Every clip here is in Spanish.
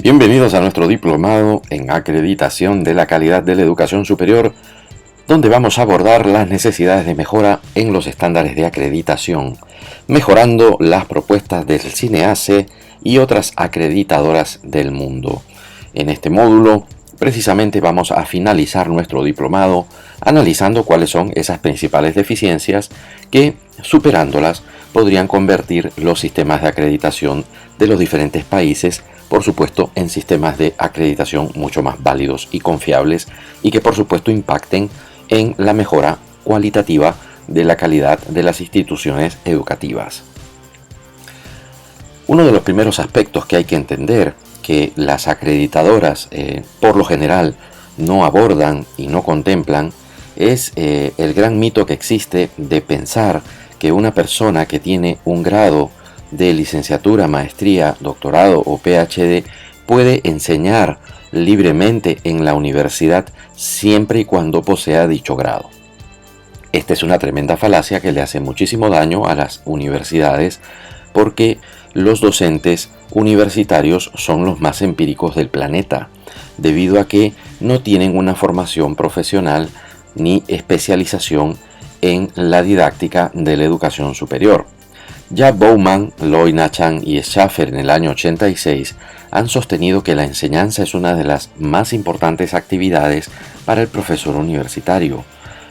Bienvenidos a nuestro diplomado en acreditación de la calidad de la educación superior, donde vamos a abordar las necesidades de mejora en los estándares de acreditación, mejorando las propuestas del CINEACE y otras acreditadoras del mundo. En este módulo, precisamente vamos a finalizar nuestro diplomado analizando cuáles son esas principales deficiencias que, superándolas, podrían convertir los sistemas de acreditación de los diferentes países, por supuesto, en sistemas de acreditación mucho más válidos y confiables y que, por supuesto, impacten en la mejora cualitativa de la calidad de las instituciones educativas. Uno de los primeros aspectos que hay que entender, que las acreditadoras por lo general no abordan y no contemplan, es el gran mito que existe de pensar que una persona que tiene un grado de licenciatura, maestría, doctorado o PhD puede enseñar libremente en la universidad siempre y cuando posea dicho grado. Esta es una tremenda falacia que le hace muchísimo daño a las universidades porque los docentes universitarios son los más empíricos del planeta, debido a que no tienen una formación profesional ni especialización en la didáctica de la educación superior. Ya Bowman, Loy Nachan y Schaffer en el año 86 han sostenido que la enseñanza es una de las más importantes actividades para el profesor universitario.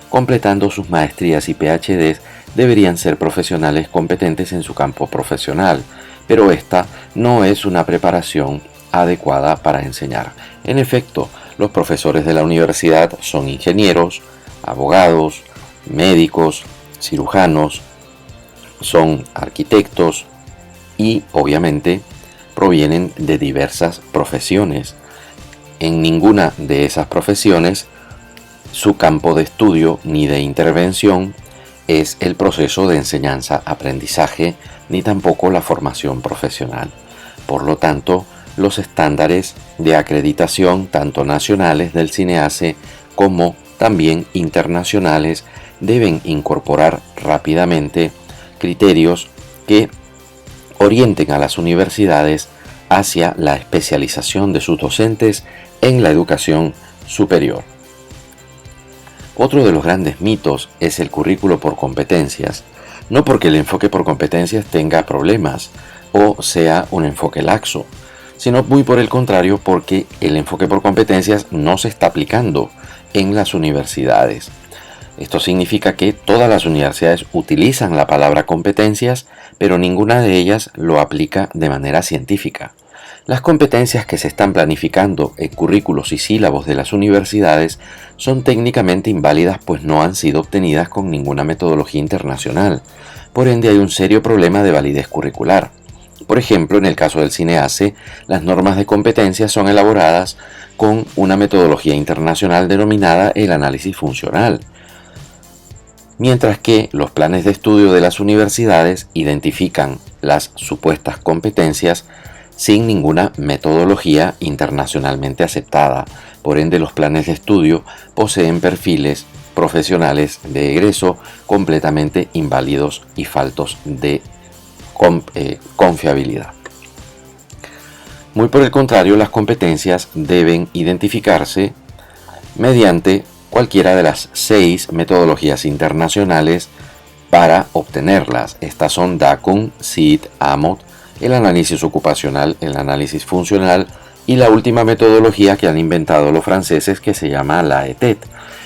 Completando sus maestrías y PhDs deberían ser profesionales competentes en su campo profesional, pero esta no es una preparación adecuada para enseñar. En efecto, los profesores de la universidad son ingenieros, abogados, médicos, cirujanos, son arquitectos y obviamente provienen de diversas profesiones. En ninguna de esas profesiones su campo de estudio ni de intervención es el proceso de enseñanza-aprendizaje ni tampoco la formación profesional. Por lo tanto, los estándares de acreditación tanto nacionales del CINEACE como también internacionales deben incorporar rápidamente criterios que orienten a las universidades hacia la especialización de sus docentes en la educación superior. Otro de los grandes mitos es el currículo por competencias, no porque el enfoque por competencias tenga problemas o sea un enfoque laxo, sino muy por el contrario porque el enfoque por competencias no se está aplicando en las universidades. Esto significa que todas las universidades utilizan la palabra competencias, pero ninguna de ellas lo aplica de manera científica. Las competencias que se están planificando en currículos y sílabos de las universidades son técnicamente inválidas, pues no han sido obtenidas con ninguna metodología internacional. Por ende, hay un serio problema de validez curricular. Por ejemplo, en el caso del CINEACE, las normas de competencias son elaboradas con una metodología internacional denominada el análisis funcional, mientras que los planes de estudio de las universidades identifican las supuestas competencias sin ninguna metodología internacionalmente aceptada. Por ende, los planes de estudio poseen perfiles profesionales de egreso completamente inválidos y faltos de confiabilidad. Muy por el contrario, las competencias deben identificarse mediante cualquiera de las 6 metodologías internacionales para obtenerlas. Estas son DACUN, SIT, AMOT, el análisis ocupacional, el análisis funcional y la última metodología que han inventado los franceses, que se llama la ETET.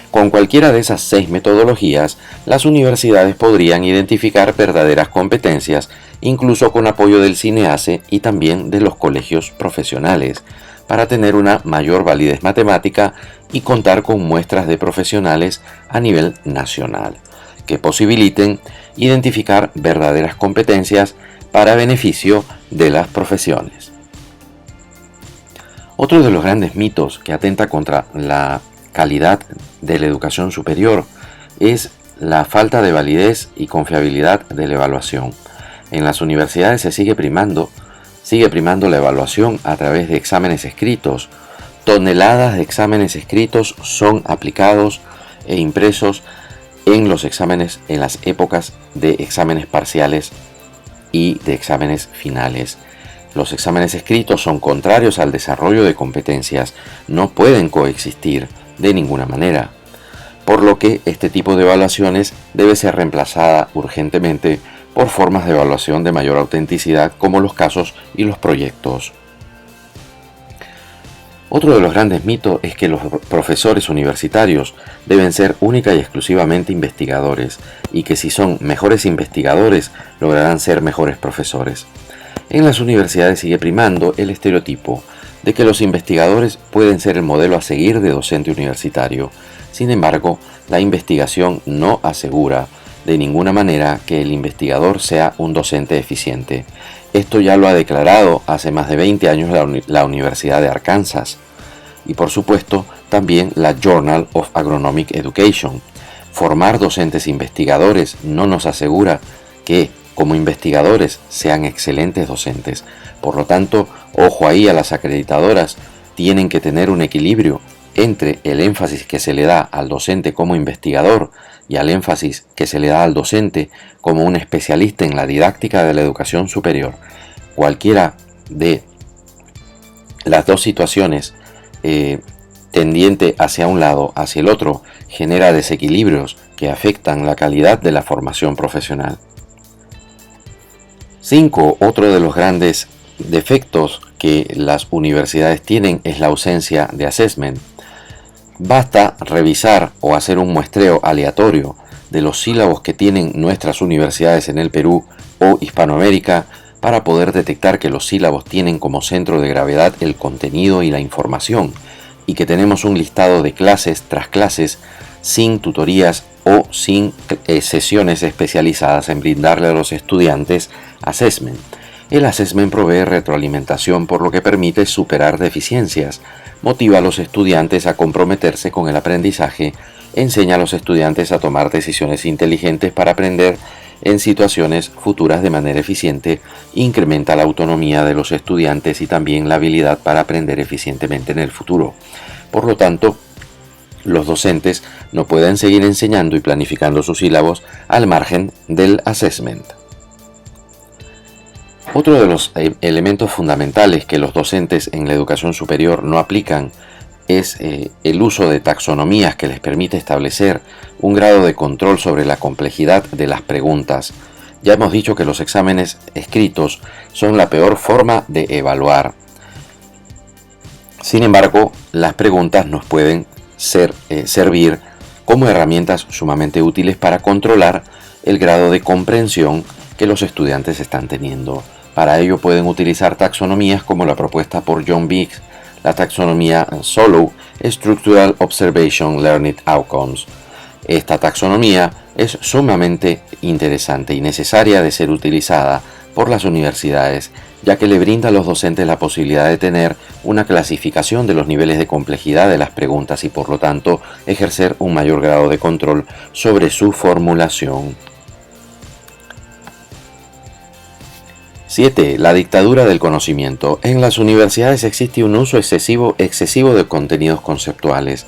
Con cualquiera de esas 6 metodologías, las universidades podrían identificar verdaderas competencias, incluso con apoyo del CINEACE y también de los colegios profesionales, para tener una mayor validez matemática y contar con muestras de profesionales a nivel nacional, que posibiliten identificar verdaderas competencias para beneficio de las profesiones. Otro de los grandes mitos que atenta contra la calidad de la educación superior es la falta de validez y confiabilidad de la evaluación. En las universidades se sigue primando la evaluación a través de exámenes escritos. Toneladas de exámenes escritos son aplicados e impresos en los exámenes en las épocas de exámenes parciales y de exámenes finales. Los exámenes escritos son contrarios al desarrollo de competencias, no pueden coexistir de ninguna manera, por lo que este tipo de evaluaciones debe ser reemplazada urgentemente por formas de evaluación de mayor autenticidad como los casos y los proyectos. Otro de los grandes mitos es que los profesores universitarios deben ser única y exclusivamente investigadores y que si son mejores investigadores lograrán ser mejores profesores. En las universidades sigue primando el estereotipo de que los investigadores pueden ser el modelo a seguir de docente universitario. Sin embargo, la investigación no asegura de ninguna manera que el investigador sea un docente eficiente. Esto ya lo ha declarado hace más de 20 años la Universidad de Arkansas y por supuesto también la Journal of Agronomic Education. Formar docentes investigadores no nos asegura que como investigadores sean excelentes docentes. Por lo tanto, ojo ahí a las acreditadoras, tienen que tener un equilibrio entre el énfasis que se le da al docente como investigador y al énfasis que se le da al docente como un especialista en la didáctica de la educación superior. Cualquiera de las dos situaciones tendiente hacia un lado, hacia el otro, genera desequilibrios que afectan la calidad de la formación profesional. 5. Otro de los grandes defectos que las universidades tienen es la ausencia de assessment. Basta revisar o hacer un muestreo aleatorio de los sílabos que tienen nuestras universidades en el Perú o Hispanoamérica para poder detectar que los sílabos tienen como centro de gravedad el contenido y la información, y que tenemos un listado de clases tras clases sin tutorías o sin sesiones especializadas en brindarle a los estudiantes assessment. El assessment provee retroalimentación, por lo que permite superar deficiencias, motiva a los estudiantes a comprometerse con el aprendizaje, enseña a los estudiantes a tomar decisiones inteligentes para aprender en situaciones futuras de manera eficiente, incrementa la autonomía de los estudiantes y también la habilidad para aprender eficientemente en el futuro. Por lo tanto, los docentes no pueden seguir enseñando y planificando sus sílabos al margen del assessment. Otro de los elementos fundamentales que los docentes en la educación superior no aplican es el uso de taxonomías que les permite establecer un grado de control sobre la complejidad de las preguntas. Ya hemos dicho que los exámenes escritos son la peor forma de evaluar. Sin embargo, las preguntas nos pueden servir como herramientas sumamente útiles para controlar el grado de comprensión que los estudiantes están teniendo. Para ello pueden utilizar taxonomías como la propuesta por John Biggs, la taxonomía Solow, Structural Observation Learning Outcomes. Esta taxonomía es sumamente interesante y necesaria de ser utilizada por las universidades, ya que le brinda a los docentes la posibilidad de tener una clasificación de los niveles de complejidad de las preguntas y por lo tanto ejercer un mayor grado de control sobre su formulación. 7. La dictadura del conocimiento. En las universidades existe un uso excesivo de contenidos conceptuales,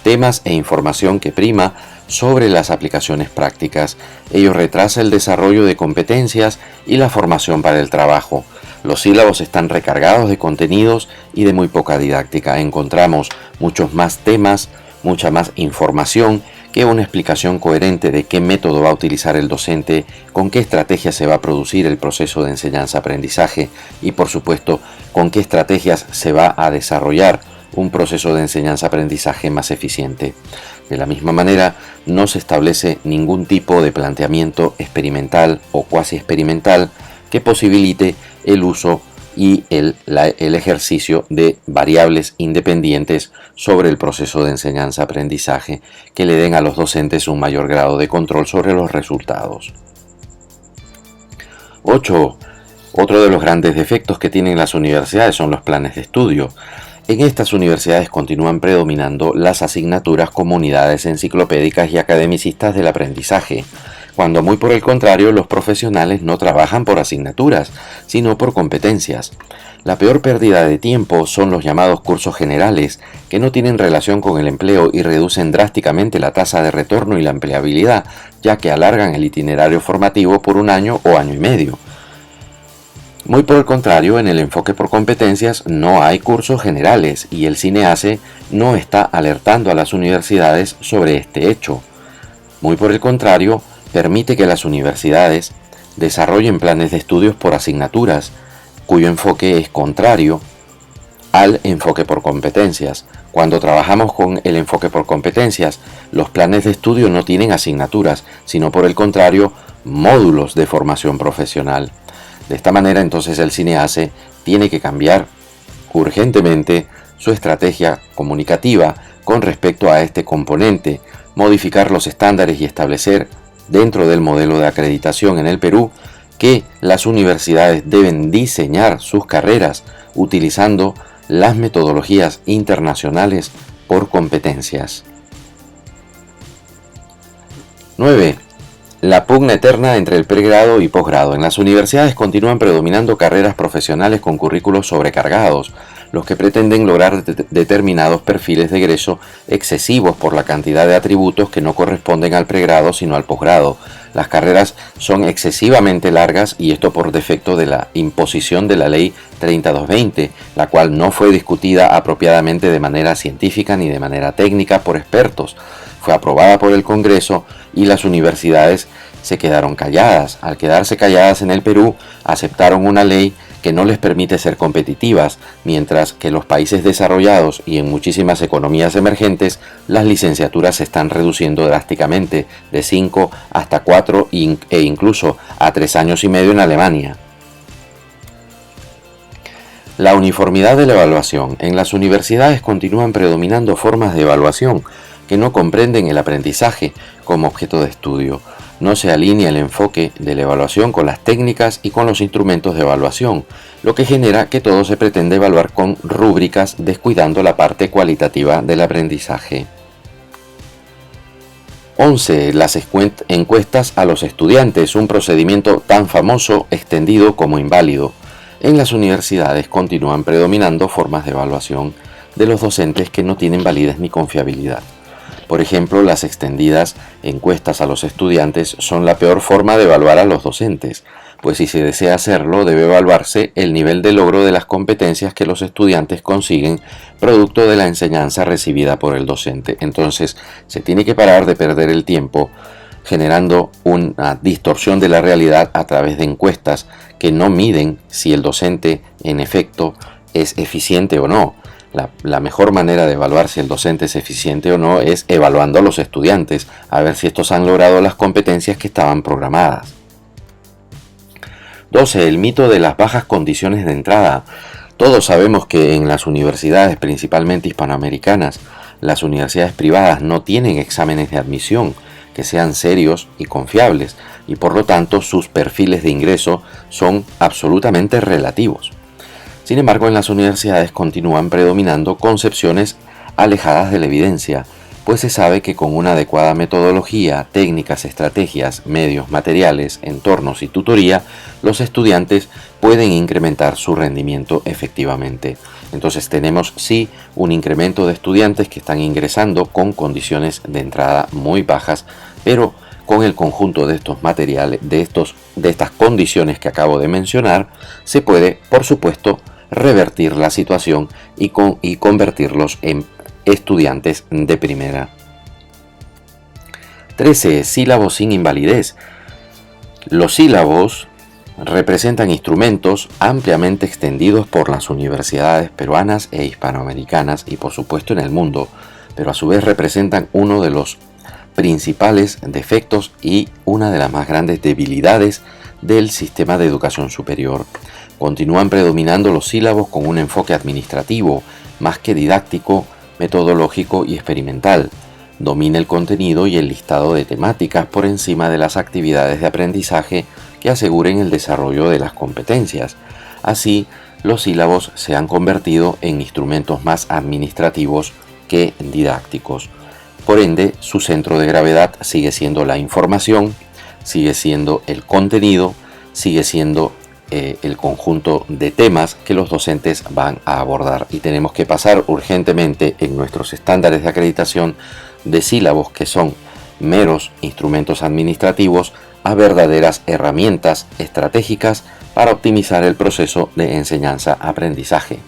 temas e información que prima sobre las aplicaciones prácticas. Ello retrasa el desarrollo de competencias y la formación para el trabajo. Los sílabos están recargados de contenidos y de muy poca didáctica. Encontramos muchos más temas, mucha más información que una explicación coherente de qué método va a utilizar el docente, con qué estrategia se va a producir el proceso de enseñanza-aprendizaje y por supuesto con qué estrategias se va a desarrollar un proceso de enseñanza-aprendizaje más eficiente. De la misma manera, no se establece ningún tipo de planteamiento experimental o cuasi experimental que posibilite el uso y el ejercicio de variables independientes sobre el proceso de enseñanza-aprendizaje que le den a los docentes un mayor grado de control sobre los resultados. 8. Otro de los grandes defectos que tienen las universidades son los planes de estudio. En estas universidades continúan predominando las asignaturas como unidades enciclopédicas y academicistas del aprendizaje, cuando muy por el contrario los profesionales no trabajan por asignaturas, sino por competencias. La peor pérdida de tiempo son los llamados cursos generales, que no tienen relación con el empleo y reducen drásticamente la tasa de retorno y la empleabilidad, ya que alargan el itinerario formativo por un año o año y medio. Muy por el contrario, en el enfoque por competencias no hay cursos generales y el CINEACE no está alertando a las universidades sobre este hecho. Muy por el contrario, permite que las universidades desarrollen planes de estudios por asignaturas, cuyo enfoque es contrario al enfoque por competencias. Cuando trabajamos con el enfoque por competencias, los planes de estudio no tienen asignaturas, sino por el contrario, módulos de formación profesional. De esta manera, entonces, el CINEACE tiene que cambiar urgentemente su estrategia comunicativa con respecto a este componente, modificar los estándares y establecer dentro del modelo de acreditación en el Perú que las universidades deben diseñar sus carreras utilizando las metodologías internacionales por competencias. 9. La pugna eterna entre el pregrado y posgrado. En las universidades continúan predominando carreras profesionales con currículos sobrecargados, los que pretenden lograr determinados perfiles de egreso excesivos por la cantidad de atributos que no corresponden al pregrado sino al posgrado. Las carreras son excesivamente largas y esto por defecto de la imposición de la ley 3220, la cual no fue discutida apropiadamente de manera científica ni de manera técnica por expertos. Fue aprobada por el Congreso y las universidades se quedaron calladas. Al quedarse calladas en el Perú, aceptaron una ley que no les permite ser competitivas, mientras que en los países desarrollados y en muchísimas economías emergentes, las licenciaturas se están reduciendo drásticamente, de 5 hasta 4 e incluso a 3 años y medio en Alemania. La uniformidad de la evaluación. En las universidades continúan predominando formas de evaluación que no comprenden el aprendizaje como objeto de estudio. No se alinea el enfoque de la evaluación con las técnicas y con los instrumentos de evaluación, lo que genera que todo se pretende evaluar con rúbricas, descuidando la parte cualitativa del aprendizaje. 11. Las encuestas a los estudiantes, un procedimiento tan famoso, extendido como inválido. En las universidades continúan predominando formas de evaluación de los docentes que no tienen validez ni confiabilidad. Por ejemplo, las extendidas encuestas a los estudiantes son la peor forma de evaluar a los docentes, pues si se desea hacerlo debe evaluarse el nivel de logro de las competencias que los estudiantes consiguen producto de la enseñanza recibida por el docente. Entonces, se tiene que parar de perder el tiempo generando una distorsión de la realidad a través de encuestas que no miden si el docente en efecto es eficiente o no. La mejor manera de evaluar si el docente es eficiente o no es evaluando a los estudiantes, a ver si estos han logrado las competencias que estaban programadas. 12. El mito de las bajas condiciones de entrada. Todos sabemos que en las universidades, principalmente hispanoamericanas, las universidades privadas no tienen exámenes de admisión que sean serios y confiables, y por lo tanto sus perfiles de ingreso son absolutamente relativos. Sin embargo, en las universidades continúan predominando concepciones alejadas de la evidencia, pues se sabe que con una adecuada metodología, técnicas, estrategias, medios, materiales, entornos y tutoría, los estudiantes pueden incrementar su rendimiento efectivamente. Entonces tenemos sí un incremento de estudiantes que están ingresando con condiciones de entrada muy bajas, pero con el conjunto de estos materiales, de estas condiciones que acabo de mencionar, se puede, por supuesto, revertir la situación y convertirlos en estudiantes de primera. 13. Sílabos sin invalidez. Los sílabos representan instrumentos ampliamente extendidos por las universidades peruanas e hispanoamericanas y por supuesto en el mundo, pero a su vez representan uno de los principales defectos y una de las más grandes debilidades del sistema de educación superior. Continúan predominando los sílabos con un enfoque administrativo, más que didáctico, metodológico y experimental. Domina el contenido y el listado de temáticas por encima de las actividades de aprendizaje que aseguren el desarrollo de las competencias. Así, los sílabos se han convertido en instrumentos más administrativos que didácticos. Por ende, su centro de gravedad sigue siendo la información, sigue siendo el contenido, sigue siendo el conjunto de temas que los docentes van a abordar, y tenemos que pasar urgentemente en nuestros estándares de acreditación de sílabos que son meros instrumentos administrativos a verdaderas herramientas estratégicas para optimizar el proceso de enseñanza-aprendizaje.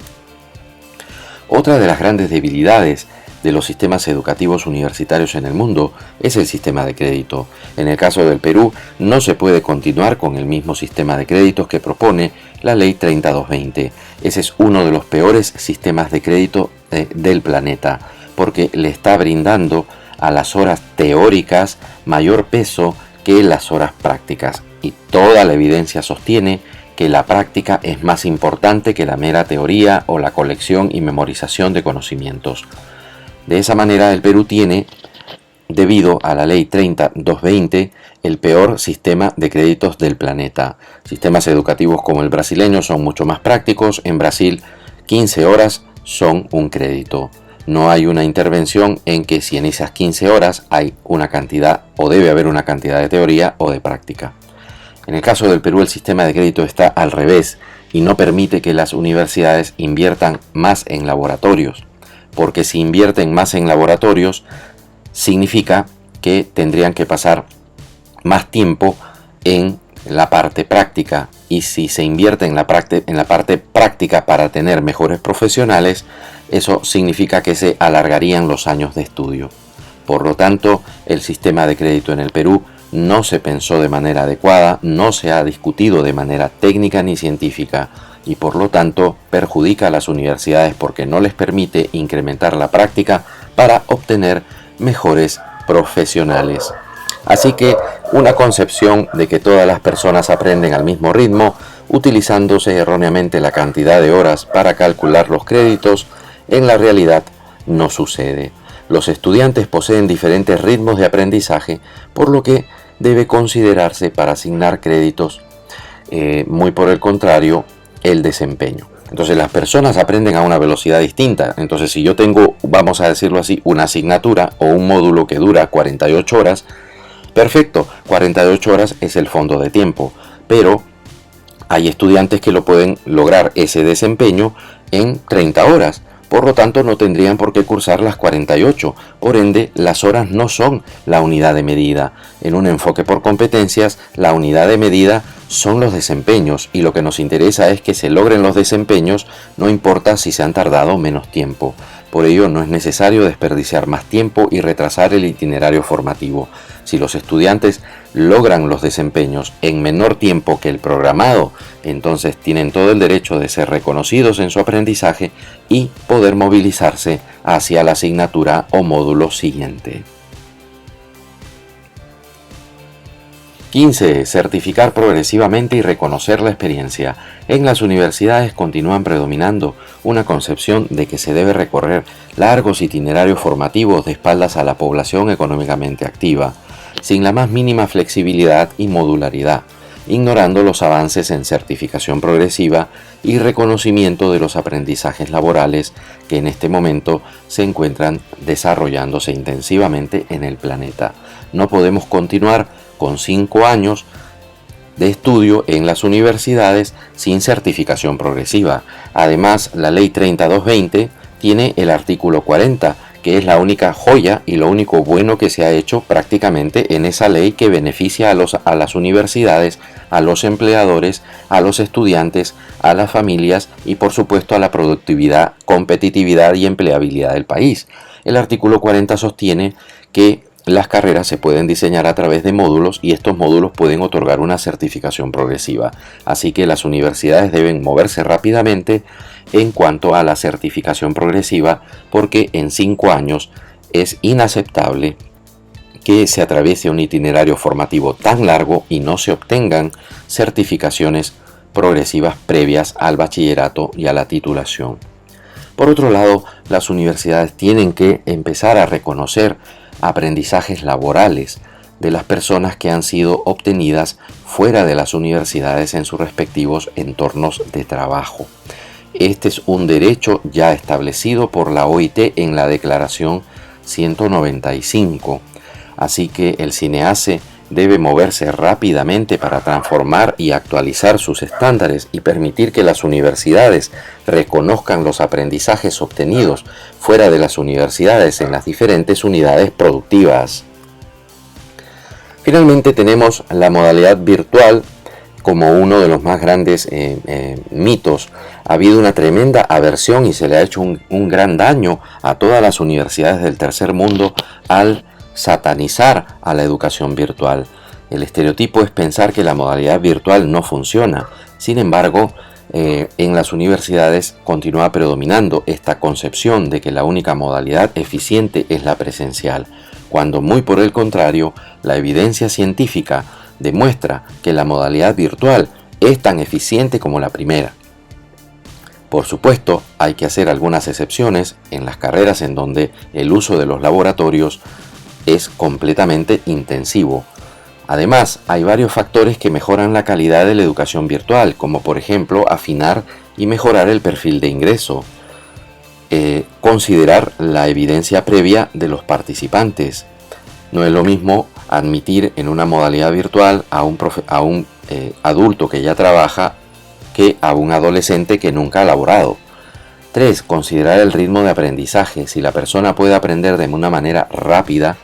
Otra de las grandes debilidades de los sistemas educativos universitarios en el mundo es el sistema de crédito. En el caso del Perú, no se puede continuar con el mismo sistema de créditos que propone la Ley 30220. Ese es uno de los peores sistemas de crédito del planeta, porque le está brindando a las horas teóricas mayor peso que las horas prácticas, y toda la evidencia sostiene que la práctica es más importante que la mera teoría o la colección y memorización de conocimientos. De esa manera, el Perú tiene, debido a la Ley 30220, el peor sistema de créditos del planeta. Sistemas educativos como el brasileño son mucho más prácticos. En Brasil, 15 horas son un crédito. No hay una intervención en que si en esas 15 horas hay una cantidad o debe haber una cantidad de teoría o de práctica. En el caso del Perú, el sistema de crédito está al revés y no permite que las universidades inviertan más en laboratorios, porque si invierten más en laboratorios significa que tendrían que pasar más tiempo en la parte práctica, y si se invierte en la parte práctica para tener mejores profesionales, eso significa que se alargarían los años de estudio. Por lo tanto, el sistema de crédito en el Perú no se pensó de manera adecuada, no se ha discutido de manera técnica ni científica, y por lo tanto perjudica a las universidades porque no les permite incrementar la práctica para obtener mejores profesionales. Así que una concepción de que todas las personas aprenden al mismo ritmo, utilizándose erróneamente la cantidad de horas para calcular los créditos, en la realidad no sucede. Los estudiantes poseen diferentes ritmos de aprendizaje, por lo que debe considerarse para asignar créditos, muy por el contrario, el desempeño. Entonces las personas aprenden a una velocidad distinta. Entonces si yo tengo, vamos a decirlo así, una asignatura o un módulo que dura 48 horas, perfecto, 48 horas es el fondo de tiempo, pero hay estudiantes que lo pueden lograr ese desempeño en 30 horas. Por lo tanto, no tendrían por qué cursar las 48. Por ende, las horas no son la unidad de medida. En un enfoque por competencias, la unidad de medida son los desempeños, y lo que nos interesa es que se logren los desempeños, no importa si se han tardado menos tiempo. Por ello, no es necesario desperdiciar más tiempo y retrasar el itinerario formativo. Si los estudiantes logran los desempeños en menor tiempo que el programado, entonces tienen todo el derecho de ser reconocidos en su aprendizaje y poder movilizarse hacia la asignatura o módulo siguiente. 15. Certificar progresivamente y reconocer la experiencia. En las universidades continúan predominando una concepción de que se debe recorrer largos itinerarios formativos de espaldas a la población económicamente activa, sin la más mínima flexibilidad y modularidad, ignorando los avances en certificación progresiva y reconocimiento de los aprendizajes laborales que en este momento se encuentran desarrollándose intensivamente en el planeta. No podemos continuar con 5 años de estudio en las universidades sin certificación progresiva. Además, la Ley 30220 tiene el artículo 40, que es la única joya y lo único bueno que se ha hecho prácticamente en esa ley, que beneficia a las universidades, a los empleadores, a los estudiantes, a las familias y por supuesto a la productividad, competitividad y empleabilidad del país. El artículo 40 sostiene que las carreras se pueden diseñar a través de módulos y estos módulos pueden otorgar una certificación progresiva. Así que las universidades deben moverse rápidamente en cuanto a la certificación progresiva, porque en 5 años es inaceptable que se atraviese un itinerario formativo tan largo y no se obtengan certificaciones progresivas previas al bachillerato y a la titulación. Por otro lado, las universidades tienen que empezar a reconocer aprendizajes laborales de las personas que han sido obtenidas fuera de las universidades en sus respectivos entornos de trabajo. Este es un derecho ya establecido por la OIT en la Declaración 195, así que el CINEACE debe moverse rápidamente para transformar y actualizar sus estándares y permitir que las universidades reconozcan los aprendizajes obtenidos fuera de las universidades en las diferentes unidades productivas. Finalmente tenemos la modalidad virtual como uno de los más grandes mitos. Ha habido una tremenda aversión y se le ha hecho un gran daño a todas las universidades del tercer mundo al satanizar a la educación virtual. El estereotipo es pensar que la modalidad virtual no funciona. Sin embargo, en las universidades continúa predominando esta concepción de que la única modalidad eficiente es la presencial, cuando muy por el contrario, la evidencia científica demuestra que la modalidad virtual es tan eficiente como la primera. Por supuesto, hay que hacer algunas excepciones en las carreras en donde el uso de los laboratorios es completamente intensivo. Además, hay varios factores que mejoran la calidad de la educación virtual, como por ejemplo afinar y mejorar el perfil de ingreso, considerar la evidencia previa de los participantes. No es lo mismo admitir en una modalidad virtual a un adulto que ya trabaja que a un adolescente que nunca ha laborado. 3. Considerar el ritmo de aprendizaje. Si la persona puede aprender de una manera rápida,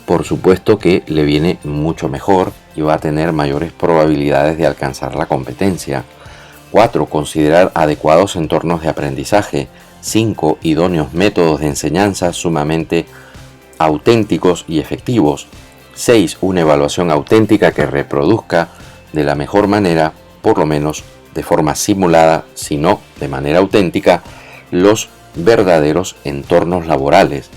por supuesto que le viene mucho mejor y va a tener mayores probabilidades de alcanzar la competencia. 4. Considerar adecuados entornos de aprendizaje. 5. Idóneos métodos de enseñanza sumamente auténticos y efectivos. 6. Una evaluación auténtica que reproduzca de la mejor manera, por lo menos de forma simulada, si no de manera auténtica, los verdaderos entornos laborales,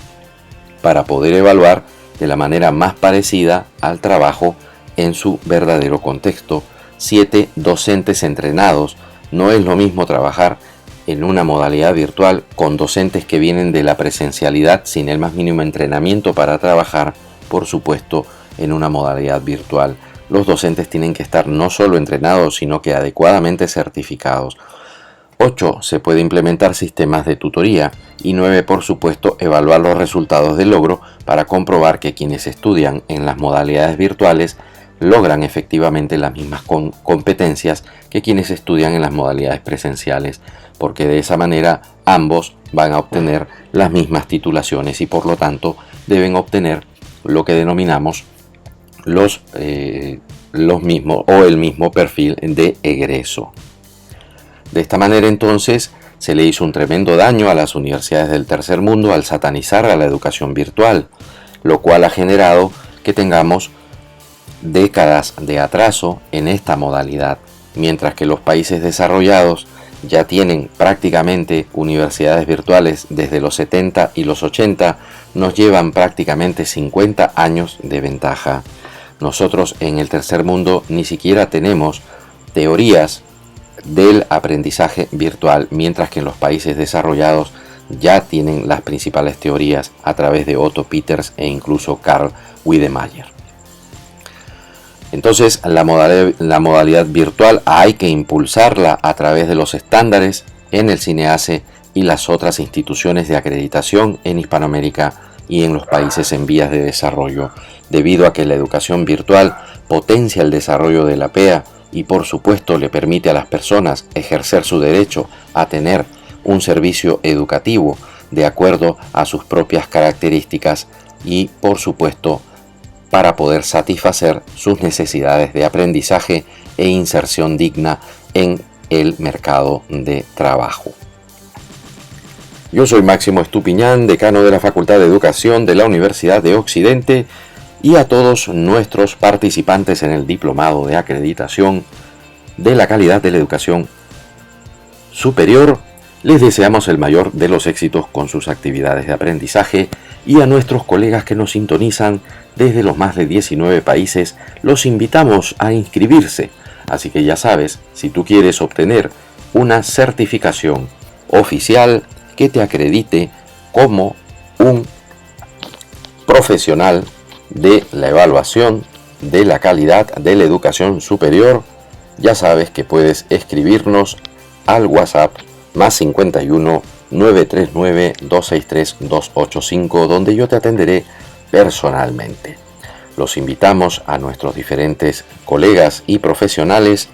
para poder evaluar de la manera más parecida al trabajo en su verdadero contexto. 7. Docentes entrenados. No es lo mismo trabajar en una modalidad virtual con docentes que vienen de la presencialidad sin el más mínimo entrenamiento para trabajar, por supuesto, en una modalidad virtual. Los docentes tienen que estar no solo entrenados, sino que adecuadamente certificados. 8. Se puede implementar sistemas de tutoría. Y 9. Por supuesto, evaluar los resultados del logro para comprobar que quienes estudian en las modalidades virtuales logran efectivamente las mismas competencias que quienes estudian en las modalidades presenciales, porque de esa manera ambos van a obtener las mismas titulaciones y por lo tanto deben obtener lo que denominamos los mismos o el mismo perfil de egreso. De esta manera entonces se le hizo un tremendo daño a las universidades del tercer mundo al satanizar a la educación virtual, lo cual ha generado que tengamos décadas de atraso en esta modalidad, mientras que los países desarrollados ya tienen prácticamente universidades virtuales desde los 70 y los 80, nos llevan prácticamente 50 años de ventaja. Nosotros en el tercer mundo ni siquiera tenemos teorías del aprendizaje virtual, mientras que en los países desarrollados ya tienen las principales teorías a través de Otto Peters e incluso Carl Wiedemeyer. Entonces la modalidad virtual hay que impulsarla a través de los estándares en el CINEACE y las otras instituciones de acreditación en Hispanoamérica y en los países en vías de desarrollo, debido a que la educación virtual potencia el desarrollo de la PEA y por supuesto le permite a las personas ejercer su derecho a tener un servicio educativo de acuerdo a sus propias características y por supuesto para poder satisfacer sus necesidades de aprendizaje e inserción digna en el mercado de trabajo. Yo soy Máximo Estupiñán, decano de la Facultad de Educación de la Universidad de Occidente, y a todos nuestros participantes en el Diplomado de Acreditación de la Calidad de la Educación Superior, les deseamos el mayor de los éxitos con sus actividades de aprendizaje, y a nuestros colegas que nos sintonizan desde los más de 19 países, los invitamos a inscribirse. Así que ya sabes, si tú quieres obtener una certificación oficial que te acredite como un profesional de la evaluación de la calidad de la educación superior, ya sabes que puedes escribirnos al WhatsApp más 51 939 263 285, donde yo te atenderé personalmente. Los invitamos a nuestros diferentes colegas y profesionales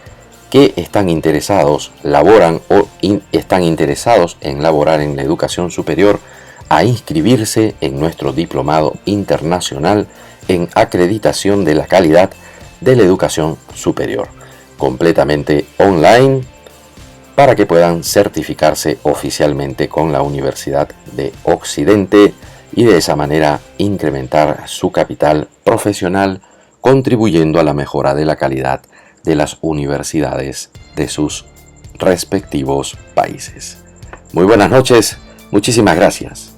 que están interesados, están interesados en laborar en la educación superior, a inscribirse en nuestro diplomado internacional en acreditación de la calidad de la educación superior. completamente online para que puedan certificarse oficialmente con la Universidad de Occidente y de esa manera incrementar su capital profesional, contribuyendo a la mejora de la calidad de las universidades de sus respectivos países. Muy buenas noches, muchísimas gracias.